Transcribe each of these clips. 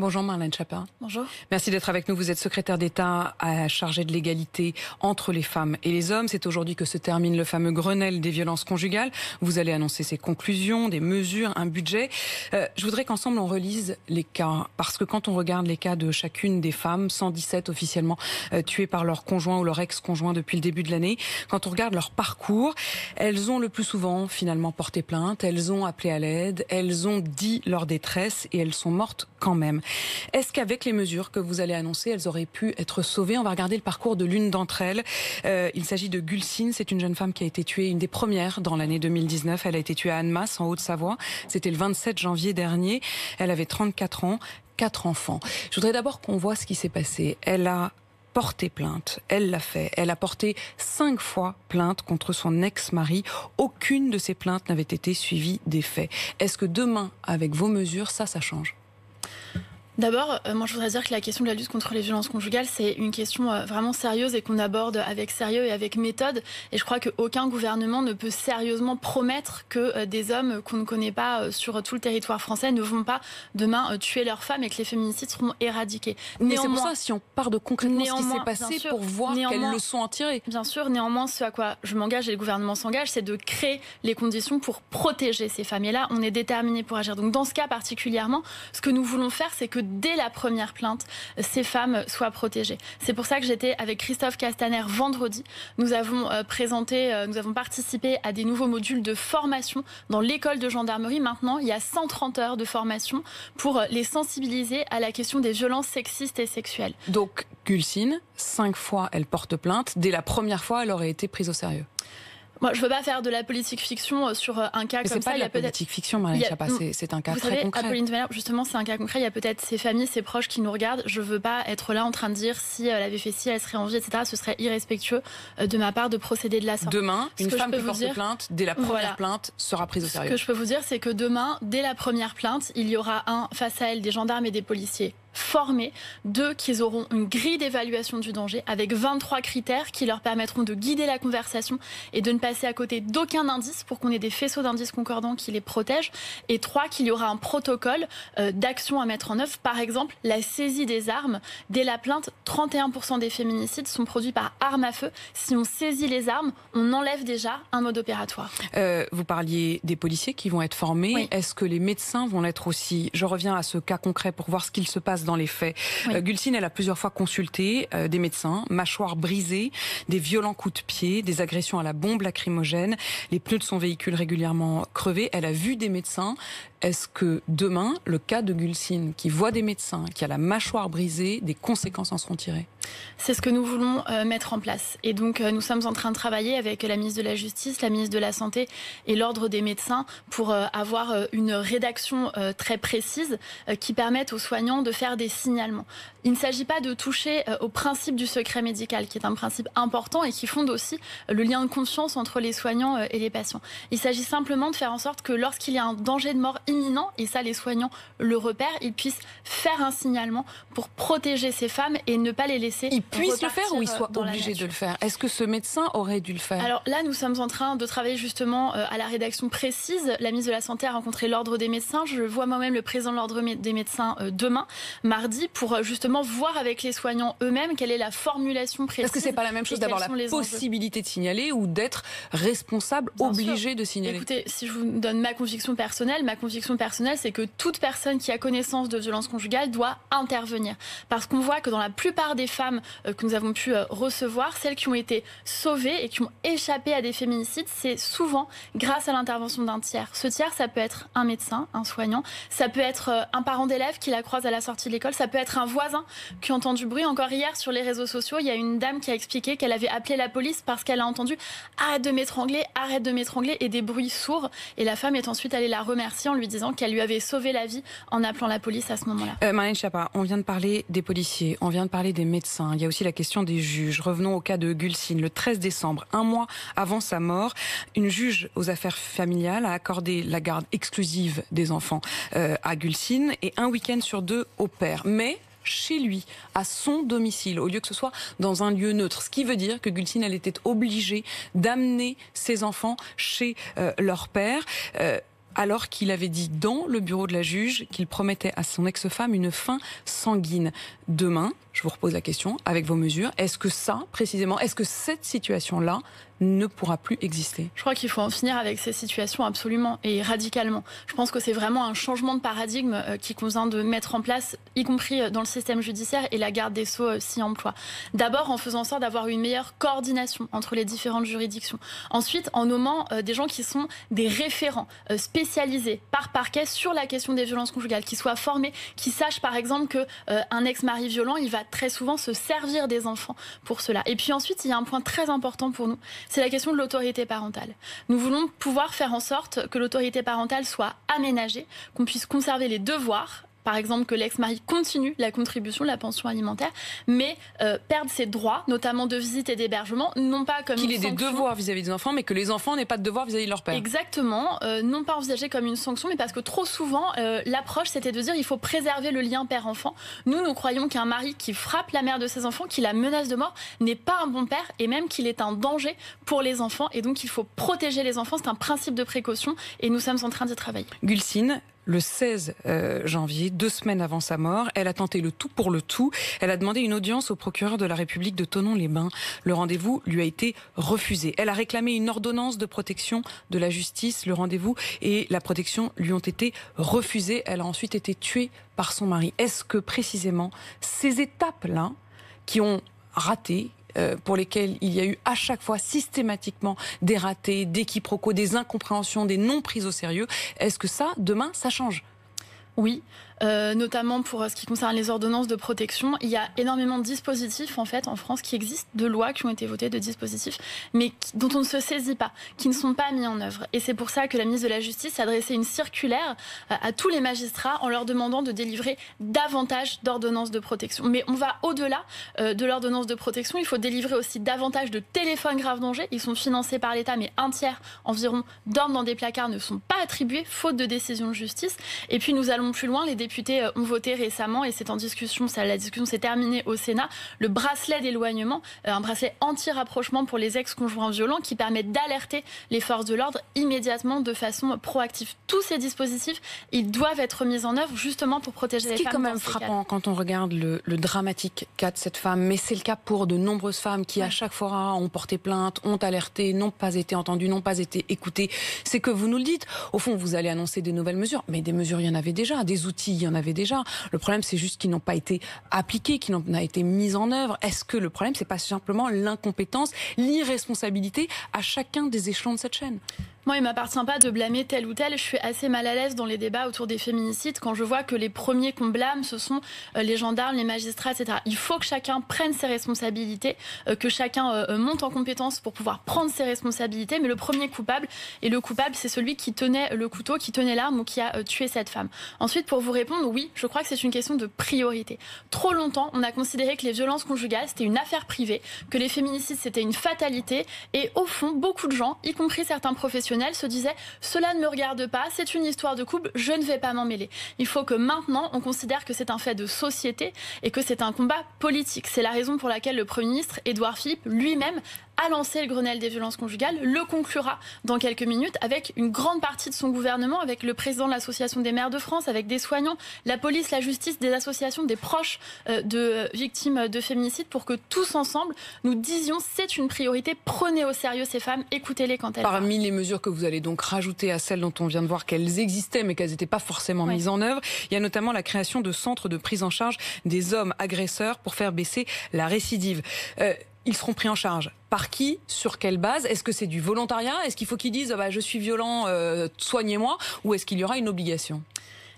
Bonjour Marlène Schiappa. Bonjour. Merci d'être avec nous. Vous êtes secrétaire d'État chargée de l'égalité entre les femmes et les hommes. C'est aujourd'hui que se termine le fameux Grenelle des violences conjugales. Vous allez annoncer ses conclusions, des mesures, un budget. Je voudrais qu'ensemble on relise les cas. Parce que quand on regarde les cas de chacune des femmes, 117 officiellement tuées par leur conjoint ou leur ex-conjoint depuis le début de l'année, quand on regarde leur parcours, elles ont le plus souvent finalement porté plainte, elles ont appelé à l'aide, elles ont dit leur détresse et elles sont mortes quand même. Est-ce qu'avec les mesures que vous allez annoncer, elles auraient pu être sauvées? On va regarder le parcours de l'une d'entre elles. Il s'agit de Gülsine. C'est une jeune femme qui a été tuée, une des premières dans l'année 2019. Elle a été tuée à Annemasse, en Haute-Savoie. C'était le 27 janvier dernier. Elle avait 34 ans, 4 enfants. Je voudrais d'abord qu'on voit ce qui s'est passé. Elle a porté plainte, elle l'a fait. Elle a porté 5 fois plainte contre son ex-mari. Aucune de ces plaintes n'avait été suivie des faits. Est-ce que demain, avec vos mesures, ça change? D'abord, moi je voudrais dire que la question de la lutte contre les violences conjugales, c'est une question vraiment sérieuse et qu'on aborde avec sérieux et avec méthode. Et je crois qu'aucun gouvernement ne peut sérieusement promettre que des hommes qu'on ne connaît pas sur tout le territoire français ne vont pas demain tuer leurs femmes et que les féminicides seront éradiqués. Mais c'est pour ça, si on part de concrètement ce qui s'est passé, sûr, pour voir quelles leçons en tirer. Bien sûr, néanmoins, ce à quoi je m'engage et le gouvernement s'engage, c'est de créer les conditions pour protéger ces femmes. Et là, on est déterminé pour agir. Donc dans ce cas particulièrement, ce que nous voulons faire, c'est que dès la première plainte, ces femmes soient protégées. C'est pour ça que j'étais avec Christophe Castaner vendredi. Nous avons participé à des nouveaux modules de formation dans l'école de gendarmerie. Maintenant, il y a 130 heures de formation pour les sensibiliser à la question des violences sexistes et sexuelles. Donc, Gülsine, 5 fois elle porte plainte. Dès la première fois, elle aurait été prise au sérieux. Moi, je ne veux pas faire de la politique fiction sur un cas comme ça. C'est pas de la politique fiction, Marlène Schiappa, c'est un cas très concret. Apolline de Malherbe, justement, c'est un cas concret. Il y a peut-être ses familles, ses proches qui nous regardent. Je ne veux pas être là en train de dire si elle avait fait ci, elle serait en vie, etc. Ce serait irrespectueux de ma part de procéder de la sorte. Demain, une femme qui porte plainte, dès la première plainte, sera prise au sérieux. Ce que je peux vous dire, c'est que demain, dès la première plainte, il y aura face à elle des gendarmes et des policiers formés, 2 qu'ils auront une grille d'évaluation du danger avec 23 critères qui leur permettront de guider la conversation et de ne passer à côté d'aucun indice pour qu'on ait des faisceaux d'indices concordants qui les protègent, et 3 qu'il y aura un protocole d'action à mettre en œuvre. Par exemple, la saisie des armes. Dès la plainte, 31% des féminicides sont produits par arme à feu. Si on saisit les armes, on enlève déjà un mode opératoire. Vous parliez des policiers qui vont être formés. Oui. Est-ce que les médecins vont l'être aussi? Je reviens à ce cas concret pour voir ce qu'il se passe dans les faits. Oui. Gülsine, elle a plusieurs fois consulté des médecins, mâchoire brisée, des violents coups de pied, des agressions à la bombe lacrymogène, les pneus de son véhicule régulièrement crevés. Elle a vu des médecins. Est-ce que demain, le cas de Gülsine, qui voit des médecins, qui a la mâchoire brisée, des conséquences en seront tirées? C'est ce que nous voulons mettre en place. Et donc, nous sommes en train de travailler avec la ministre de la Justice, la ministre de la Santé et l'Ordre des médecins pour avoir une rédaction très précise qui permette aux soignants de faire des signalements. Il ne s'agit pas de toucher au principe du secret médical, qui est un principe important et qui fonde aussi le lien de confiance entre les soignants et les patients. Il s'agit simplement de faire en sorte que lorsqu'il y a un danger de mort imminent, et ça les soignants le repèrent, ils puissent faire un signalement pour protéger ces femmes et ne pas les laisser. Ils puissent le faire ou ils soient obligés de le faire? Est-ce que ce médecin aurait dû le faire? Alors là, nous sommes en train de travailler justement à la rédaction précise. La ministre de la Santé a rencontré l'Ordre des médecins. Je vois moi-même le président de l'Ordre des médecins demain, mardi, pour justement voir avec les soignants eux-mêmes quelle est la formulation précise. Est-ce que c'est pas la même chose d'avoir la possibilité de signaler ou d'être responsable, obligé de signaler? Écoutez, si je vous donne ma conviction personnelle, c'est que toute personne qui a connaissance de violences conjugales doit intervenir. Parce qu'on voit que dans la plupart des femmes que nous avons pu recevoir, celles qui ont été sauvées et qui ont échappé à des féminicides, c'est souvent grâce à l'intervention d'un tiers. Ce tiers, ça peut être un médecin, un soignant, ça peut être un parent d'élève qui la croise à la sortie de l'école, ça peut être un voisin qui entend du bruit. Encore hier, sur les réseaux sociaux, il y a une dame qui a expliqué qu'elle avait appelé la police parce qu'elle a entendu « arrête de m'étrangler », et des bruits sourds. Et la femme est ensuite allée la remercier en lui disant qu'elle lui avait sauvé la vie en appelant la police à ce moment-là. Marlène Schiappa, on vient de parler des policiers, on vient de parler des médecins, il y a aussi la question des juges. Revenons au cas de Gülsine. Le 13 décembre, un mois avant sa mort, une juge aux affaires familiales a accordé la garde exclusive des enfants à Gülsine et un week-end sur 2 au père. Mais chez lui, à son domicile, au lieu que ce soit dans un lieu neutre. Ce qui veut dire que Gülsine, elle était obligée d'amener ses enfants chez leur père. alors qu'il avait dit dans le bureau de la juge qu'il promettait à son ex-femme une fin sanguine. Demain, je vous repose la question, avec vos mesures, est-ce que ça, précisément, est-ce que cette situation-là ne pourra plus exister? Je crois qu'il faut en finir avec ces situations absolument et radicalement. Je pense que c'est vraiment un changement de paradigme qui convient de mettre en place, y compris dans le système judiciaire, et la garde des Sceaux s'y emploie. D'abord en faisant en sorte d'avoir une meilleure coordination entre les différentes juridictions. Ensuite en nommant des gens qui sont des référents spécialisés par parquet sur la question des violences conjugales, qui soient formés, qui sachent par exemple qu'un ex-mari violent, il va très souvent se servir des enfants pour cela. Et puis ensuite, il y a un point très important pour nous, c'est la question de l'autorité parentale. Nous voulons pouvoir faire en sorte que l'autorité parentale soit aménagée, qu'on puisse conserver les devoirs, par exemple que l'ex-mari continue la contribution, la pension alimentaire, mais perdre ses droits, notamment de visite et d'hébergement, non pas comme une sanction. Qu'il ait des devoirs vis-à-vis des enfants, mais que les enfants n'aient pas de devoirs vis-à-vis de leur père. Exactement, non pas envisagé comme une sanction, mais parce que trop souvent, l'approche c'était de dire il faut préserver le lien père-enfant. Nous croyons qu'un mari qui frappe la mère de ses enfants, qui la menace de mort, n'est pas un bon père, et même qu'il est un danger pour les enfants, et donc il faut protéger les enfants, c'est un principe de précaution, et nous sommes en train d'y travailler. Gulcine, le 16 janvier, 2 semaines avant sa mort, elle a tenté le tout pour le tout. Elle a demandé une audience au procureur de la République de Thonon-les-Bains. Le rendez-vous lui a été refusé. Elle a réclamé une ordonnance de protection de la justice. Le rendez-vous et la protection lui ont été refusés. Elle a ensuite été tuée par son mari. Est-ce que précisément ces étapes-là qui ont raté, pour lesquels il y a eu à chaque fois systématiquement des ratés, des quiproquos, des incompréhensions, des non prises au sérieux, est-ce que ça, demain, ça change? Oui, notamment pour ce qui concerne les ordonnances de protection. Il y a énormément de dispositifs en fait en France qui existent, de lois qui ont été votées, de dispositifs, mais dont on ne se saisit pas, qui ne sont pas mis en œuvre. Et c'est pour ça que la ministre de la Justice a adressé une circulaire à tous les magistrats en leur demandant de délivrer davantage d'ordonnances de protection. Mais on va au-delà de l'ordonnance de protection. Il faut délivrer aussi davantage de téléphones grave danger. Ils sont financés par l'État, mais un tiers environ dorment dans des placards, ne sont pas attribués, faute de décision de justice. Et puis nous allons plus loin. Les députés ont voté récemment, et c'est en discussion, la discussion s'est terminée au Sénat, le bracelet d'éloignement, un bracelet anti-rapprochement pour les ex-conjoints violents qui permet d'alerter les forces de l'ordre immédiatement de façon proactive. Tous ces dispositifs, ils doivent être mis en œuvre justement pour protéger les femmes. Ce qui est quand même frappant quand on regarde le dramatique cas de cette femme, mais c'est le cas pour de nombreuses femmes qui à chaque fois ont porté plainte, ont alerté, n'ont pas été entendues, n'ont pas été écoutées, c'est que vous nous le dites, au fond vous allez annoncer des nouvelles mesures, mais des mesures il y en avait déjà, des outils il y en avait déjà. Le problème, c'est juste qu'ils n'ont pas été appliqués, qu'ils n'ont pas été mis en œuvre. Est-ce que le problème, c'est pas simplement l'incompétence, l'irresponsabilité à chacun des échelons de cette chaîne? Moi, il ne m'appartient pas de blâmer tel ou tel. Je suis assez mal à l'aise dans les débats autour des féminicides quand je vois que les premiers qu'on blâme, ce sont les gendarmes, les magistrats, etc. Il faut que chacun prenne ses responsabilités, que chacun monte en compétence pour pouvoir prendre ses responsabilités. Mais le premier coupable, et le coupable, c'est celui qui tenait le couteau, qui tenait l'arme ou qui a tué cette femme. Ensuite, pour vous répondre, oui, je crois que c'est une question de priorité. Trop longtemps, on a considéré que les violences conjugales, c'était une affaire privée, que les féminicides, c'était une fatalité. Et au fond, beaucoup de gens, y compris certains professionnels, se disaient « cela ne me regarde pas, c'est une histoire de couple, je ne vais pas m'en mêler ». Il faut que maintenant, on considère que c'est un fait de société et que c'est un combat politique. C'est la raison pour laquelle le Premier ministre, Édouard Philippe, lui-même, a lancé le Grenelle des violences conjugales, le conclura dans quelques minutes avec une grande partie de son gouvernement, avec le président de l'Association des maires de France, avec des soignants, la police, la justice, des associations, des proches de victimes de féminicide, pour que tous ensemble, nous disions c'est une priorité, prenez au sérieux ces femmes, écoutez-les quand elles parlent. Parmi les mesures que vous allez donc rajouter à celles dont on vient de voir qu'elles existaient mais qu'elles n'étaient pas forcément mises en œuvre, il y a notamment la création de centres de prise en charge des hommes agresseurs pour faire baisser la récidive. Ils seront pris en charge par qui? Sur quelle base? Est-ce que c'est du volontariat? Est-ce qu'il faut qu'ils disent je suis violent, soignez-moi? Ou est-ce qu'il y aura une obligation?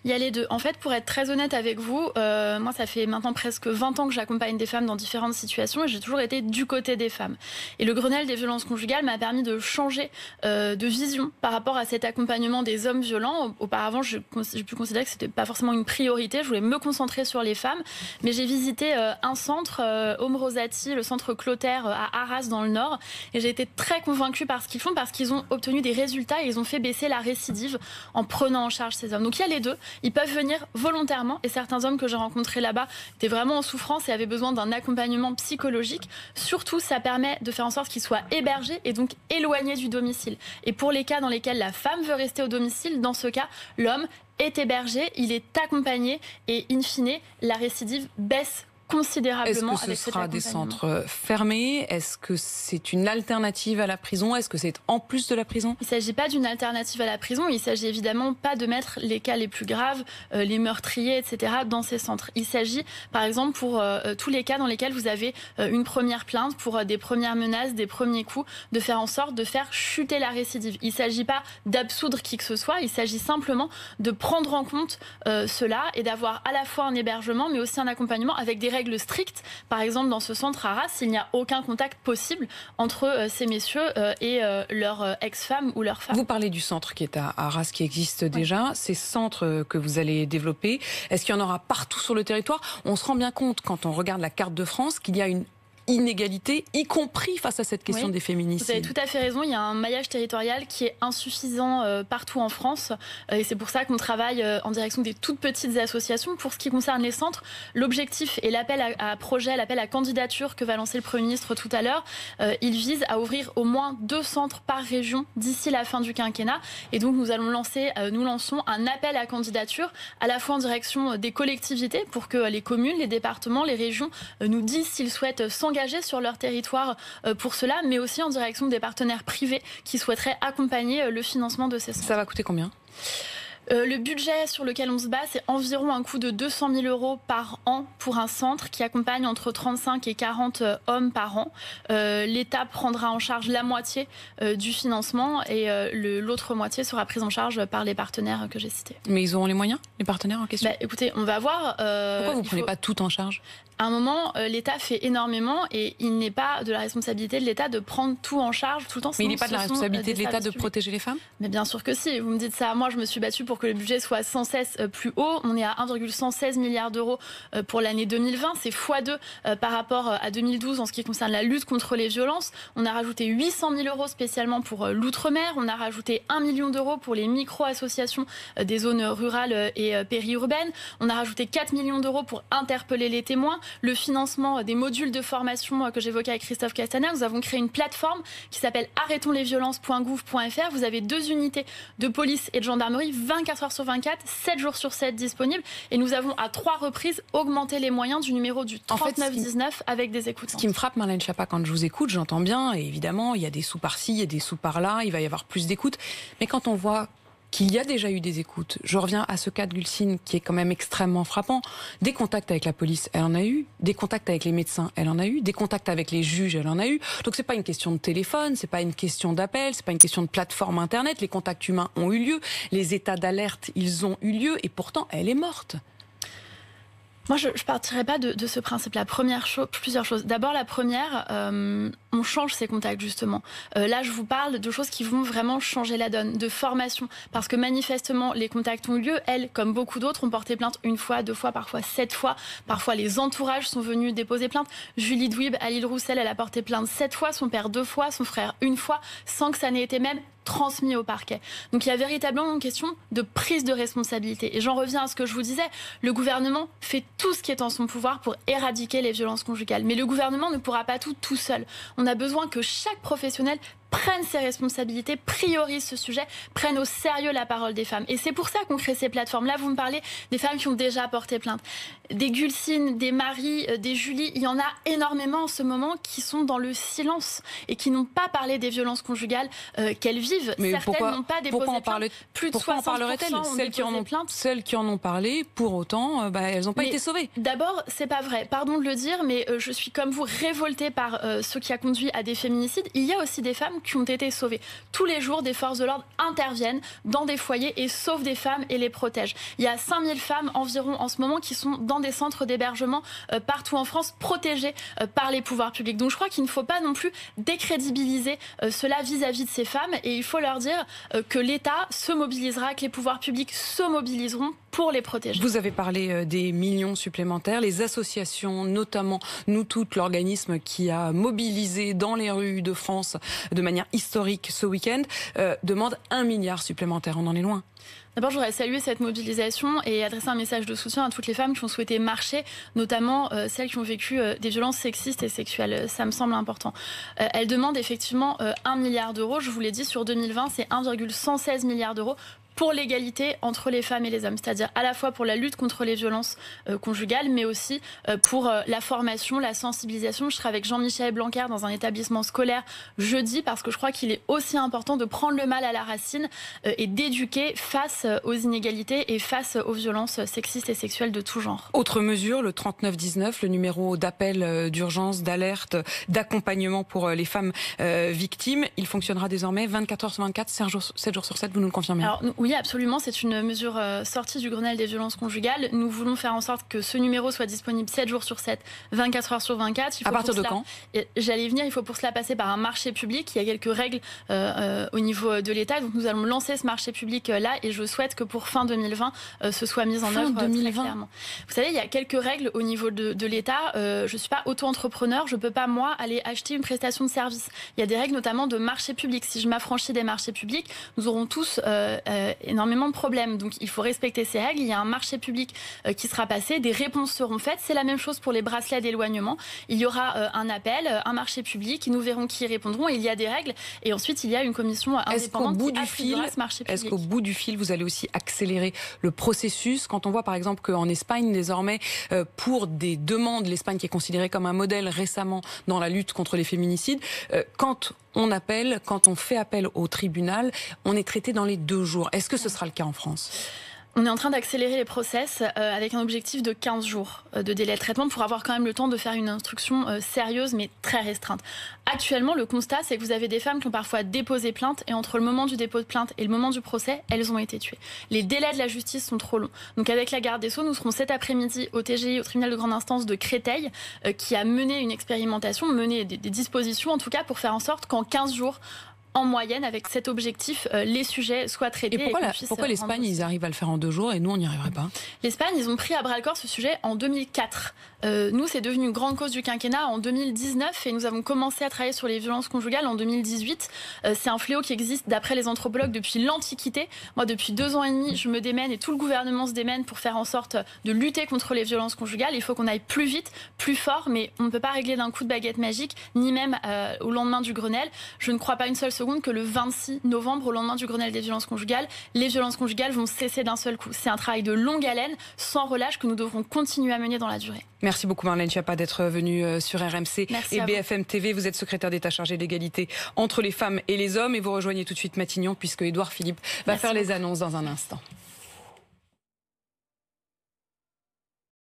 Il y a les deux. En fait, pour être très honnête avec vous, moi, ça fait maintenant presque 20 ans que j'accompagne des femmes dans différentes situations et j'ai toujours été du côté des femmes. Et le Grenelle des violences conjugales m'a permis de changer de vision par rapport à cet accompagnement des hommes violents. Auparavant, j'ai pu considérer que c'était pas forcément une priorité. Je voulais me concentrer sur les femmes. Mais j'ai visité un centre, Home Rosati, le centre Clotaire à Arras dans le Nord. Et j'ai été très convaincue par ce qu'ils font, parce qu'ils ont obtenu des résultats et ils ont fait baisser la récidive en prenant en charge ces hommes. Donc il y a les deux. ils peuvent venir volontairement. Et certains hommes que j'ai rencontrés là-bas étaient vraiment en souffrance et avaient besoin d'un accompagnement psychologique. Surtout, ça permet de faire en sorte qu'ils soient hébergés et donc éloignés du domicile. Et pour les cas dans lesquels la femme veut rester au domicile, dans ce cas, l'homme est hébergé, il est accompagné et in fine, la récidive baisse considérablement. Est-ce que ce sera des centres fermés? Est-ce que c'est une alternative à la prison? Est-ce que c'est en plus de la prison? Il ne s'agit pas d'une alternative à la prison. Il ne s'agit évidemment pas de mettre les cas les plus graves, les meurtriers, etc., dans ces centres. Il s'agit, par exemple, pour tous les cas dans lesquels vous avez une première plainte, pour des premières menaces, des premiers coups, de faire en sorte de faire chuter la récidive. Il ne s'agit pas d'absoudre qui que ce soit. Il s'agit simplement de prendre en compte cela et d'avoir à la fois un hébergement, mais aussi un accompagnement avec des règles strictes. Par exemple, dans ce centre à Arras, il n'y a aucun contact possible entre ces messieurs et leur ex-femme ou leur femme. Vous parlez du centre qui est à Arras, qui existe déjà. Ces centres que vous allez développer, est-ce qu'il y en aura partout sur le territoire? On se rend bien compte, quand on regarde la carte de France, qu'il y a une inégalité, y compris face à cette question des féminicides. Vous avez tout à fait raison, il y a un maillage territorial qui est insuffisant partout en France et c'est pour ça qu'on travaille en direction des toutes petites associations. Pour ce qui concerne les centres, l'objectif et l'appel à projet, l'appel à candidature que va lancer le Premier ministre tout à l'heure, il vise à ouvrir au moins 2 centres par région d'ici la fin du quinquennat. Et donc nous lançons un appel à candidature à la fois en direction des collectivités pour que les communes, les départements, les régions nous disent s'ils souhaitent s'engager sur leur territoire pour cela, mais aussi en direction des partenaires privés qui souhaiteraient accompagner le financement de ces centres. Ça va coûter combien ? Le budget sur lequel on se bat, c'est environ un coût de 200 000 € par an pour un centre qui accompagne entre 35 et 40 hommes par an. L'État prendra en charge la moitié du financement et l'autre moitié sera prise en charge par les partenaires que j'ai cités. Mais ils auront les moyens, les partenaires en question ? Écoutez, on va voir. Pourquoi vous ne prenez pas tout en charge ? À un moment, l'État fait énormément et il n'est pas de la responsabilité de l'État de prendre tout en charge tout le temps. Mais il n'est pas de la responsabilité de l'État de protéger les femmes ? Mais bien sûr que si. Vous me dites ça. Moi, je me suis battue pour que le budget soit sans cesse plus haut. On est à 1,116 milliards d'euros pour l'année 2020. C'est x2 par rapport à 2012 en ce qui concerne la lutte contre les violences. On a rajouté 800 000 € spécialement pour l'outre-mer. On a rajouté 1 million d'euros pour les micro-associations des zones rurales et périurbaines. On a rajouté 4 millions d'euros pour interpeller les témoins. Le financement des modules de formation que j'évoquais avec Christophe Castaner. Nous avons créé une plateforme qui s'appelle arrêtonslesviolences.gouv.fr. Vous avez 2 unités de police et de gendarmerie, 24 heures sur 24, 7 jours sur 7 disponibles. Et nous avons à 3 reprises augmenté les moyens du numéro du 3919 avec des écoutes. Ce qui me frappe, Marlène Schiappa, quand je vous écoute, j'entends bien, et évidemment, il y a des sous par-ci, il y a des sous par-là, il va y avoir plus d'écoutes. Mais quand on voit qu'il y a déjà eu des écoutes. Je reviens à ce cas de Gulsine qui est quand même extrêmement frappant. Des contacts avec la police, elle en a eu. Des contacts avec les médecins, elle en a eu. Des contacts avec les juges, elle en a eu. Donc c'est pas une question de téléphone, c'est pas une question d'appel, c'est pas une question de plateforme internet. Les contacts humains ont eu lieu, les états d'alerte, ils ont eu lieu, et pourtant elle est morte. Moi, je ne partirais pas de ce principe-là. Plusieurs choses. D'abord, la première, on change ces contacts, justement. Là, je vous parle de choses qui vont vraiment changer la donne, de formation. Parce que manifestement, les contacts ont eu lieu. Elles, comme beaucoup d'autres, ont porté plainte 1 fois, 2 fois, parfois 7 fois. Parfois, les entourages sont venus déposer plainte. Julie Douib, à l'île Roussel, elle a porté plainte 7 fois, son père 2 fois, son frère 1 fois, sans que ça n'ait été même transmis au parquet. Donc il y a véritablement une question de prise de responsabilité. Et j'en reviens à ce que je vous disais, le gouvernement fait tout ce qui est en son pouvoir pour éradiquer les violences conjugales. Mais le gouvernement ne pourra pas tout seul. On a besoin que chaque professionnel prenne ses responsabilités, priorise ce sujet, prenne au sérieux la parole des femmes. Et c'est pour ça qu'on crée ces plateformes. Là, vous me parlez des femmes qui ont déjà porté plainte. Des Gulsine, des Marie, des Julie, il y en a énormément en ce moment qui sont dans le silence et qui n'ont pas parlé des violences conjugales qu'elles vivent. Mais certaines n'ont pas déposé plainte. Plus de 60% Celles qui en ont parlé, pour autant, elles n'ont pas été sauvées. D'abord, c'est pas vrai. Pardon de le dire, mais je suis comme vous révoltée par ce qui a conduit à des féminicides. Il y a aussi des femmes qui ont été sauvées. Tous les jours, des forces de l'ordre interviennent dans des foyers et sauvent des femmes et les protègent. Il y a 5000 femmes environ en ce moment qui sont dans des centres d'hébergement partout en France, protégées par les pouvoirs publics. Donc je crois qu'il ne faut pas non plus décrédibiliser cela vis-à-vis de ces femmes et il faut leur dire que l'État se mobilisera, que les pouvoirs publics se mobiliseront pour les protéger. Vous avez parlé des millions supplémentaires. Les associations, notamment Nous Toutes, l'organisme qui a mobilisé dans les rues de France de manière historique ce week-end, demandent 1 milliard supplémentaire. On en est loin. D'abord, je voudrais saluer cette mobilisation et adresser un message de soutien à toutes les femmes qui ont souhaité marcher, notamment celles qui ont vécu des violences sexistes et sexuelles. Ça me semble important. Elles demandent effectivement 1 milliard d'euros. Je vous l'ai dit, sur 2020, c'est 1,116 milliard d'euros pour l'égalité entre les femmes et les hommes, c'est-à-dire à la fois pour la lutte contre les violences conjugales, mais aussi pour la formation, la sensibilisation. Je serai avec Jean-Michel Blanquer dans un établissement scolaire jeudi, parce que je crois qu'il est aussi important de prendre le mal à la racine et d'éduquer face aux inégalités et face aux violences sexistes et sexuelles de tout genre. Autre mesure, le 3919, le numéro d'appel d'urgence, d'alerte, d'accompagnement pour les femmes victimes. Il fonctionnera désormais 24 heures sur 24, 7 jours sur 7, vous nous le confirmez? Alors, oui, absolument, c'est une mesure sortie du Grenelle des violences conjugales. Nous voulons faire en sorte que ce numéro soit disponible 7 jours sur 7, 24 heures sur 24. À partir de quand? J'allais y venir, il faut pour cela passer par un marché public. Il y a quelques règles au niveau de l'État. Donc nous allons lancer ce marché public-là et je souhaite que pour fin 2020, ce soit mis en œuvre très clairement. Vous savez, il y a quelques règles au niveau de l'État. Je ne suis pas auto-entrepreneur, je ne peux pas, moi, aller acheter une prestation de service. Il y a des règles notamment de marché public. Si je m'affranchis des marchés publics, nous aurons tous énormément de problèmes. Donc il faut respecter ces règles. Il y a un marché public qui sera passé, des réponses seront faites. C'est la même chose pour les bracelets d'éloignement. Il y aura un appel, un marché public, nous verrons qui y répondront. Et il y a des règles et ensuite il y a une commission indépendante qui attribuera ce marché public. Est-ce qu'au bout du fil, vous allez aussi accélérer le processus? Quand on voit par exemple qu'en Espagne, désormais, pour des demandes, l'Espagne qui est considérée comme un modèle récemment dans la lutte contre les féminicides, quand on appelle, quand on fait appel au tribunal, on est traité dans les 2 jours. Est-ce que ce sera le cas en France ? On est en train d'accélérer les process avec un objectif de 15 jours de délai de traitement pour avoir quand même le temps de faire une instruction sérieuse mais très restreinte. Actuellement, le constat, c'est que vous avez des femmes qui ont parfois déposé plainte et entre le moment du dépôt de plainte et le moment du procès, elles ont été tuées. Les délais de la justice sont trop longs. Donc avec la garde des Sceaux, nous serons cet après-midi au TGI, au tribunal de grande instance de Créteil, qui a mené une expérimentation, mené des dispositions en tout cas pour faire en sorte qu'en 15 jours, en moyenne, avec cet objectif, les sujets soient traités. Et pourquoi l'Espagne, ils arrivent à le faire en 2 jours et nous, on n'y arriverait pas? L'Espagne, ils ont pris à bras-le-corps ce sujet en 2004. Nous, c'est devenu une grande cause du quinquennat en 2019 et nous avons commencé à travailler sur les violences conjugales en 2018. C'est un fléau qui existe, d'après les anthropologues, depuis l'Antiquité. Moi, depuis 2 ans et demi, je me démène et tout le gouvernement se démène pour faire en sorte de lutter contre les violences conjugales. Il faut qu'on aille plus vite, plus fort, mais on ne peut pas régler d'un coup de baguette magique, ni même au lendemain du Grenelle. Je ne crois pas une seule seconde que le 26 novembre, au lendemain du Grenelle des violences conjugales, les violences conjugales vont cesser d'un seul coup. C'est un travail de longue haleine, sans relâche, que nous devrons continuer à mener dans la durée. Merci beaucoup Marlène Schiappa d'être venue sur RMC et BFM TV. Vous êtes secrétaire d'État chargée de l'égalité entre les femmes et les hommes et vous rejoignez tout de suite Matignon puisque Édouard Philippe va faire les annonces dans un instant.